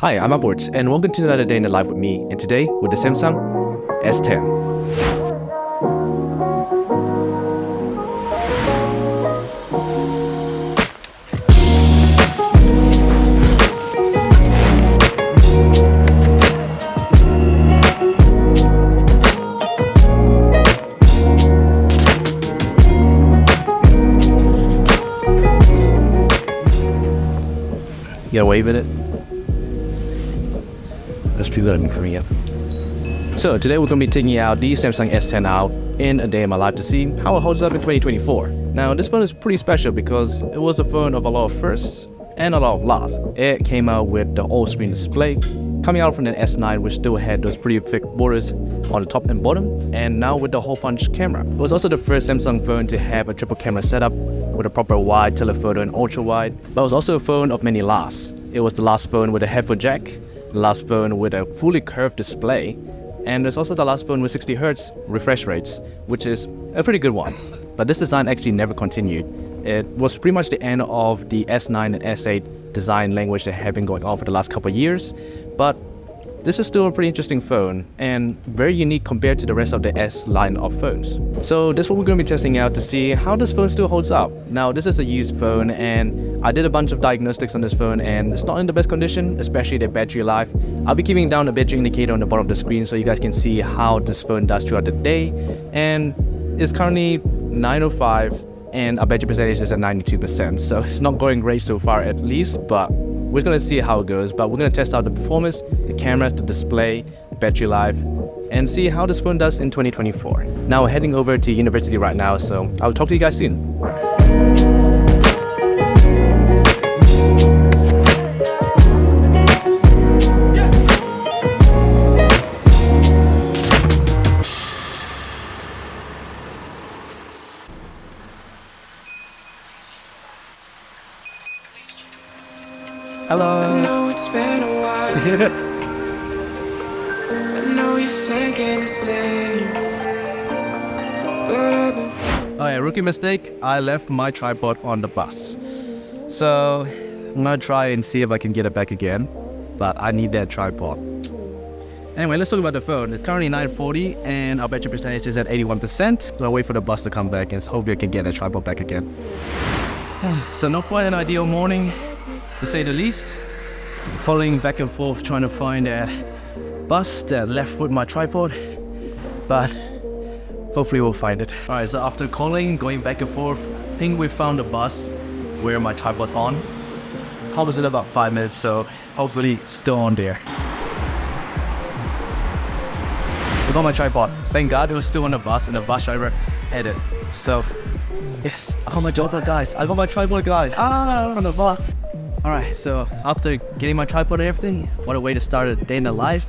Hi, I'm Unported, and welcome to another day in the life with me, and today with the Samsung S10. You gotta wave at it. That's pretty good for me, yeah. So today we're going to be taking out the Samsung S10 out in a day in my life to see how it holds up in 2024. Now this phone is pretty special because it was a phone of a lot of firsts and a lot of lasts. It came out with the all-screen display, coming out from the S9 which still had those pretty thick borders on the top and bottom, and now with the hole punch camera. It was also the first Samsung phone to have a triple camera setup with a proper wide, telephoto and ultra wide, but it was also a phone of many lasts. It was the last phone with a headphone jack, the last phone with a fully curved display, and there's also the last phone with 60Hz refresh rates, which is a pretty good one. But this design actually never continued. It was pretty much the end of the S9 and S8 design language that had been going on for the last couple of years, but this is still a pretty interesting phone and very unique compared to the rest of the S line of phones. So this is what we're going to be testing out to see how this phone still holds up. Now this is a used phone and I did a bunch of diagnostics on this phone and it's not in the best condition, especially the battery life. I'll be keeping down a battery indicator on the bottom of the screen so you guys can see how this phone does throughout the day. And it's currently 9:05 and our battery percentage is at 92%. So it's not going great so far at least, but we're going to see how it goes. But we're going to test out the performance, the cameras, the display, the battery life, and see how this phone does in 2024. Now we're heading over to university right now, so I'll talk to you guys soon. Hello. I know it's been a while. I know you're thinking the same. Alright, rookie mistake. I left my tripod on the bus. So I'm gonna try and see if I can get it back again. But I need that tripod. Anyway, let's talk about the phone. It's currently 9:40 and our battery percentage is at 81%. So I'll wait for the bus to come back and hopefully I can get that tripod back again. So not quite an ideal morning, to say the least. Following back and forth trying to find that bus that left with my tripod, but hopefully we'll find it. Alright, so after calling, going back and forth, I think we found the bus where my tripod's on. How was it? About 5 minutes, so hopefully it's still on there. I got my tripod. Thank God it was still on the bus and the bus driver had it. So yes, I got my tripod, guys. I got my tripod, guys. On the bus. Alright, so after getting my tripod and everything, what a way to start a day in the life.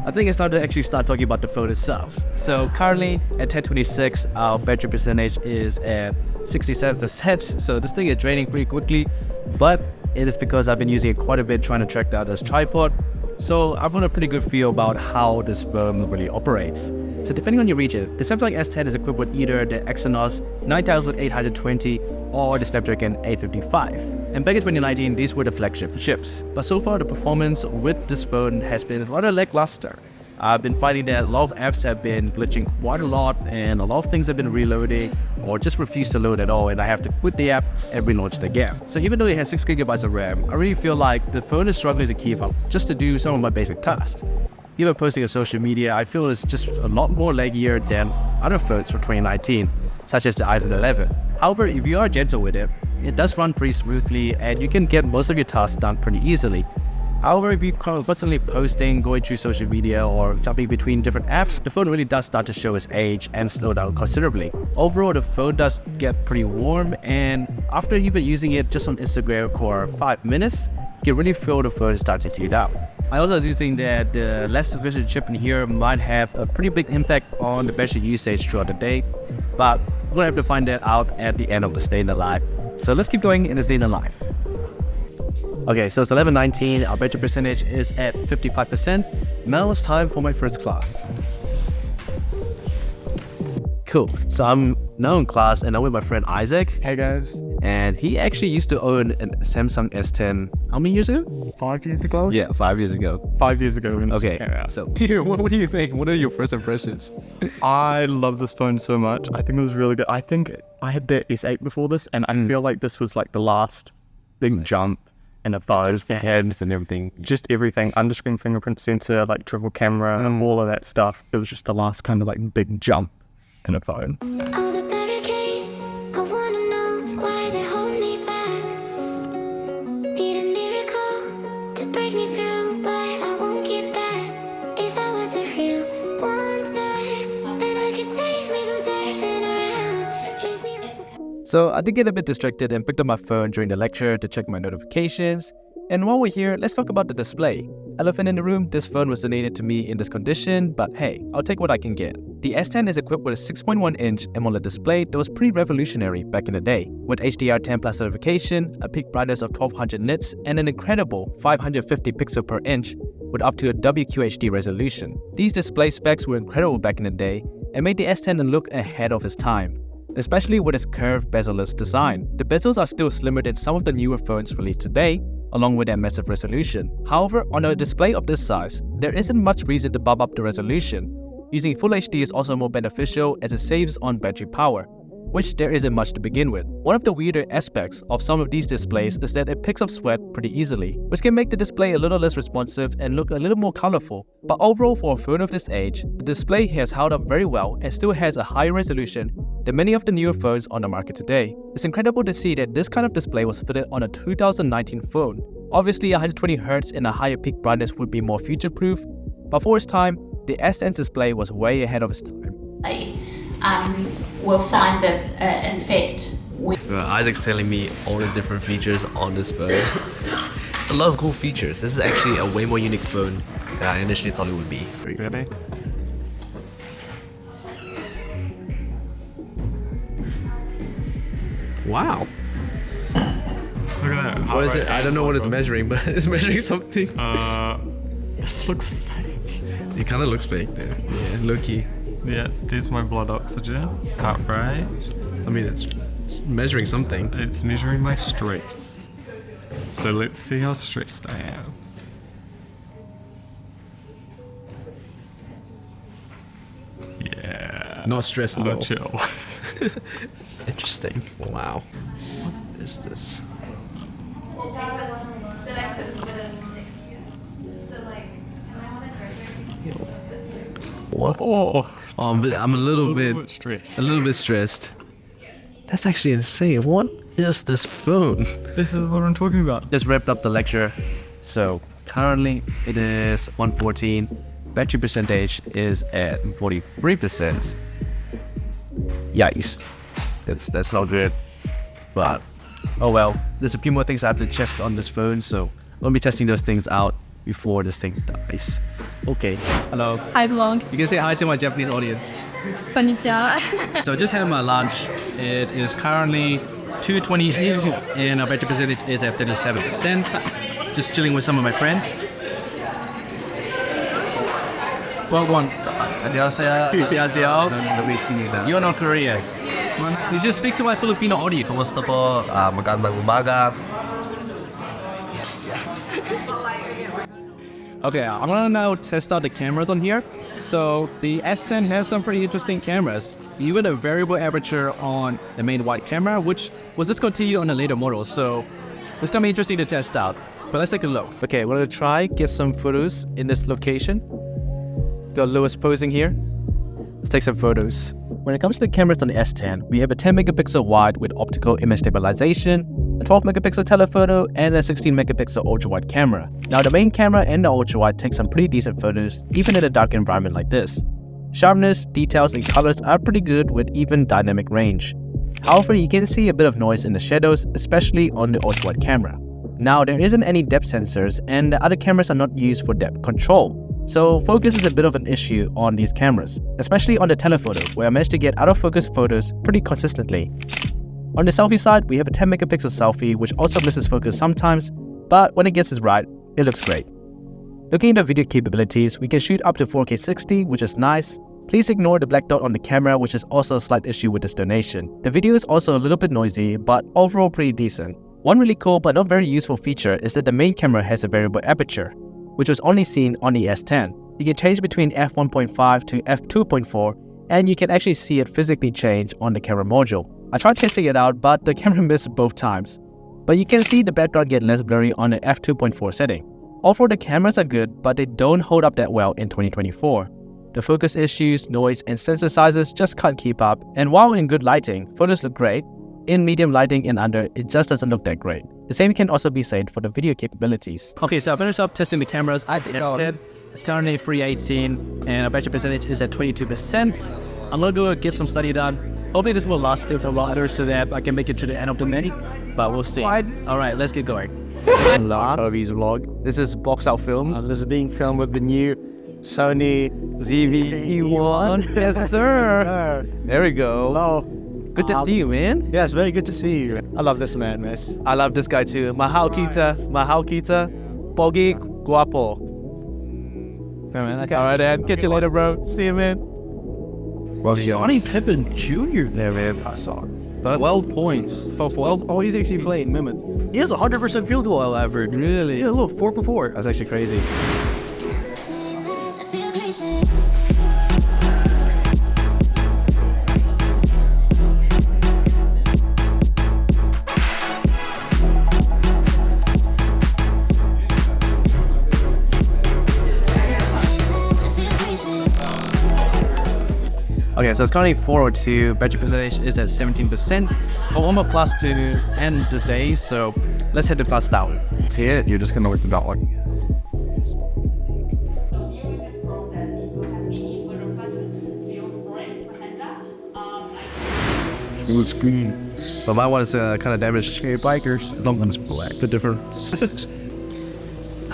I think it's time to actually start talking about the phone itself. So currently at 10:26, our battery percentage is at 67%. So this thing is draining pretty quickly, but it is because I've been using it quite a bit trying to track down this tripod. So I've got a pretty good feel about how this phone really operates. So depending on your region, the Samsung S10 is equipped with either the Exynos 9820 or the Snapdragon 855. And back in 2019, these were the flagship chips. But so far, the performance with this phone has been rather lackluster. I've been finding that a lot of apps have been glitching quite a lot and a lot of things have been reloading or just refuse to load at all, and I have to quit the app and relaunch it again. So even though it has 6GB of RAM, I really feel like the phone is struggling to keep up just to do some of my basic tasks. Even posting on social media, I feel it's just a lot more laggier than other phones from 2019, such as the iPhone 11. However, if you are gentle with it, it does run pretty smoothly and you can get most of your tasks done pretty easily. However, if you're constantly posting, going through social media or jumping between different apps, the phone really does start to show its age and slow down considerably. Overall, the phone does get pretty warm, and after even using it just on Instagram for 5 minutes, you can really feel the phone starts to heat up. I also do think that the less efficient chip in here might have a pretty big impact on the battery usage throughout the day, but we're gonna have to find that out at the end of this day in the life. So let's keep going in this day in the life. Okay, so it's 11:19, our battery percentage is at 55%. Now it's time for my first class. Cool, so I'm now in class and I'm with my friend Isaac. Hey guys. And he actually used to own a Samsung S10 how many years ago? 5 years ago? Yeah, 5 years ago. 5 years ago when it Okay, came out. so Peter, what do you think? What are your first impressions? I love this phone so much. I think it was really good. I think I had the S8 before this, and I feel like this was like the last big jump in a phone. Head and everything. Just everything, under-screen fingerprint sensor, like triple camera, and all of that stuff. It was just the last kind of like big jump in a phone. All the barricades, I wanna know why they hold me back. Need a miracle to break me through, but I won't get that. If I was a real wonder, then I could save me from turning around. So I did get a bit distracted and picked up my phone during the lecture to check my notifications. And while we're here, let's talk about the display. Elephant in the room, this phone was donated to me in this condition, but hey, I'll take what I can get. The S10 is equipped with a 6.1-inch AMOLED display that was pretty revolutionary back in the day, with HDR10 plus certification, a peak brightness of 1200 nits, and an incredible 550 pixel per inch with up to a WQHD resolution. These display specs were incredible back in the day and made the S10 look ahead of its time, especially with its curved bezel-less design. The bezels are still slimmer than some of the newer phones released today, along with their massive resolution. However, on a display of this size, there isn't much reason to bump up the resolution. Using Full HD is also more beneficial as it saves on battery power, which there isn't much to begin with. One of the weirder aspects of some of these displays is that it picks up sweat pretty easily, which can make the display a little less responsive and look a little more colorful. But overall, for a phone of this age, the display has held up very well and still has a higher resolution than many of the newer phones on the market today. It's incredible to see that this kind of display was fitted on a 2019 phone. Obviously, 120Hz and a higher peak brightness would be more future-proof, but for its time, the S10 display was way ahead of its time. Will find that, in fact, Isaac's telling me all the different features on this phone. It's a lot of cool features. This is actually a way more unique phone than I initially thought it would be. Ready? Wow. Look at that. What is it? I don't know what it's measuring, but it's measuring something. This looks fake. It kind of looks fake there. Yeah, low-key. Yeah, there's my blood oxygen, heart rate. I mean, it's measuring something. It's measuring my stress. So let's see how stressed I am. Yeah. Not stressed at all. Chill. It's interesting. Wow. What is this? What? Oh, I'm a little bit stressed. That's actually insane. What is this phone? This is what I'm talking about. Just wrapped up the lecture. So currently it is 114. Battery percentage is at 43%. Yikes. That's not good. But oh well. There's a few more things I have to check on this phone, so I'll be testing those things out before this thing dies. Okay. Hello. Hi vlog, You can say hi to my Japanese audience. konnichiwa. So I just had my lunch. It is currently 2:20 and our battery percentage is at 37%. Just chilling with some of my friends. Well, one. 안녕하세요. 안녕하세요. You're North Korea. You just speak to my Filipino audience. Kumusta po? Magandang umaga. Okay, I'm gonna now test out the cameras on here. So the S10 has some pretty interesting cameras. Even a variable aperture on the main wide camera, which was discontinued on the later models. So it's gonna be interesting to test out. But let's take a look. Okay, we're gonna try get some photos in this location. Got Lewis posing here. Let's take some photos. When it comes to the cameras on the S10, we have a 10 megapixel wide with optical image stabilization, a 12 megapixel telephoto, and a 16 megapixel ultra-wide camera. Now the main camera and the ultra-wide take some pretty decent photos, even in a dark environment like this. Sharpness, details, and colors are pretty good with even dynamic range. However, you can see a bit of noise in the shadows, especially on the ultra-wide camera. Now there isn't any depth sensors, and the other cameras are not used for depth control. So focus is a bit of an issue on these cameras, especially on the telephoto, where I managed to get out of focus photos pretty consistently. On the selfie side, we have a 10 megapixel selfie, which also misses focus sometimes, but when it gets it right, it looks great. Looking at the video capabilities, we can shoot up to 4K 60, which is nice, Please ignore the black dot on the camera, which is also a slight issue with this donation. The video is also a little bit noisy, but overall pretty decent. One really cool but not very useful feature is that the main camera has a variable aperture, which was only seen on the S10. You can change between f1.5 to f2.4, and you can actually see it physically change on the camera module. I tried testing it out, but the camera missed both times. But you can see the background get less blurry on the f2.4 setting. Overall, the cameras are good, but they don't hold up that well in 2024. The focus issues, noise, and sensor sizes just can't keep up, and while in good lighting, photos look great, in medium lighting and under, it just doesn't look that great. The same can also be said for the video capabilities. Okay, so I finished up testing the cameras. It's currently 318, and our battery percentage is at 22%. I'm gonna go give some study done. Hopefully this will last a lot better so that I can make it to the end of the day, but we'll see. Alright, let's get going. Toby's vlog. This is Box Out Films. This is being filmed with the new Sony ZV-E1. Yes, sir. There we go. Hello. Good to see you, man. Yes, very good to see you. I love this man, miss. I love this guy too. Mahal kita, Pogi Guapo. Okay. Alright, man. Catch you later, bro. See you, man. Well, Johnny Pippen Jr. There, man. I saw it. 12 points. For 12? Oh, he's actually playing Mimit. He has 100% field goal average. Really? Yeah, look, 4 for 4. That's actually crazy. Okay, so it's currently 402, battery percentage is at 17%. But one more plus to end the day, so let's hit the plus down. To it, you're just gonna look the dot one. Looks green. But my one is kind of damaged. Okay, bikers. Something's black. The different.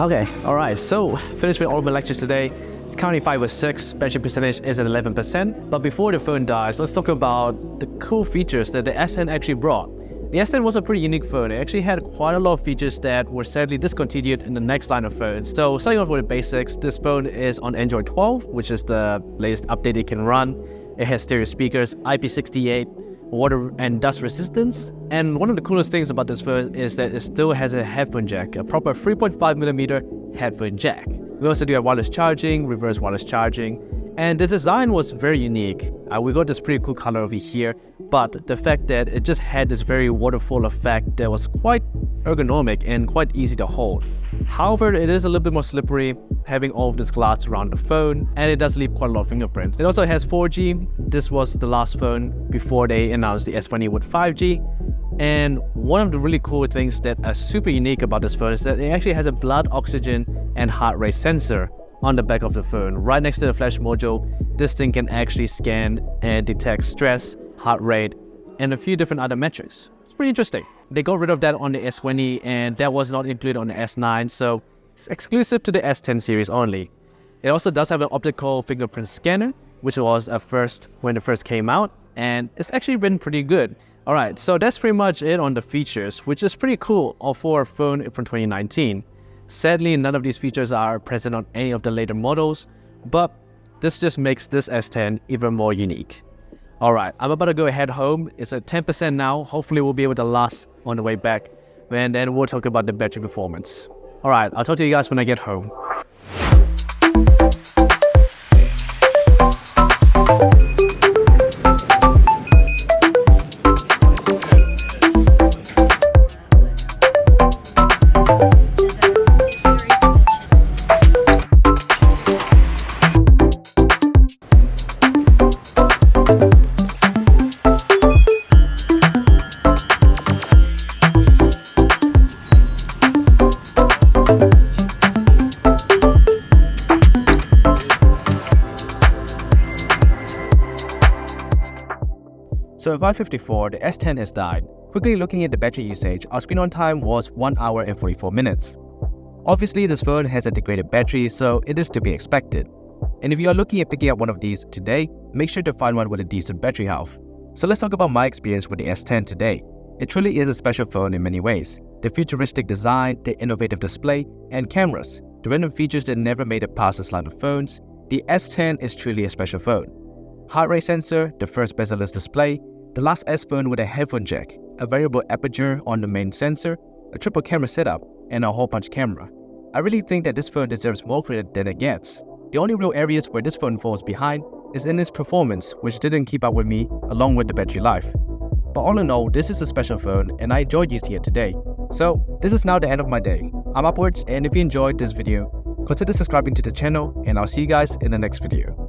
Okay, alright, so finished with all my lectures today. It's currently 506, battery percentage is at 11%. But before the phone dies, let's talk about the cool features that the S10 actually brought. The S10 was a pretty unique phone. It actually had quite a lot of features that were sadly discontinued in the next line of phones. So starting off with the basics, this phone is on Android 12, which is the latest update it can run. It has stereo speakers, IP68, water and dust resistance. And one of the coolest things about this phone is that it still has a headphone jack, a proper 3.5mm headphone jack. We also do have wireless charging, reverse wireless charging, and the design was very unique. We got this pretty cool color over here, but the fact that it just had this very waterfall effect that was quite ergonomic and quite easy to hold. However, it is a little bit more slippery, having all of this glass around the phone, and it does leave quite a lot of fingerprints. It also has 4G. This was the last phone before they announced the S20 with 5G. And one of the really cool things that are super unique about this phone is that it actually has a blood oxygen and heart rate sensor on the back of the phone. Right next to the flash module, this thing can actually scan and detect stress, heart rate, and a few different other metrics. It's pretty interesting. They got rid of that on the S20 and that was not included on the S9, so it's exclusive to the S10 series only. It also does have an optical fingerprint scanner, which was a first when it first came out, and it's actually been pretty good. Alright, so that's pretty much it on the features, which is pretty cool for a phone from 2019. Sadly, none of these features are present on any of the later models, but this just makes this S10 even more unique. Alright, I'm about to go head home. It's at 10% now. Hopefully we'll be able to last on the way back, and then we'll talk about the battery performance. Alright, I'll talk to you guys when I get home. So at 5:54, the S10 has died. Quickly looking at the battery usage, our screen on time was 1 hour and 44 minutes. Obviously, this phone has a degraded battery, so it is to be expected. And if you are looking at picking up one of these today, make sure to find one with a decent battery health. So let's talk about my experience with the S10 today. It truly is a special phone in many ways. The futuristic design, the innovative display, and cameras, the random features that never made it past this line of phones, the S10 is truly a special phone. heart rate sensor, the first bezel-less display, the last S phone with a headphone jack, a variable aperture on the main sensor, a triple camera setup, and a hole punch camera. I really think that this phone deserves more credit than it gets. The only real areas where this phone falls behind is in its performance, which didn't keep up with me, along with the battery life. But all in all, this is a special phone and I enjoyed using it today. So this is now the end of my day. I'm Upwards, and if you enjoyed this video, consider subscribing to the channel, and I'll see you guys in the next video.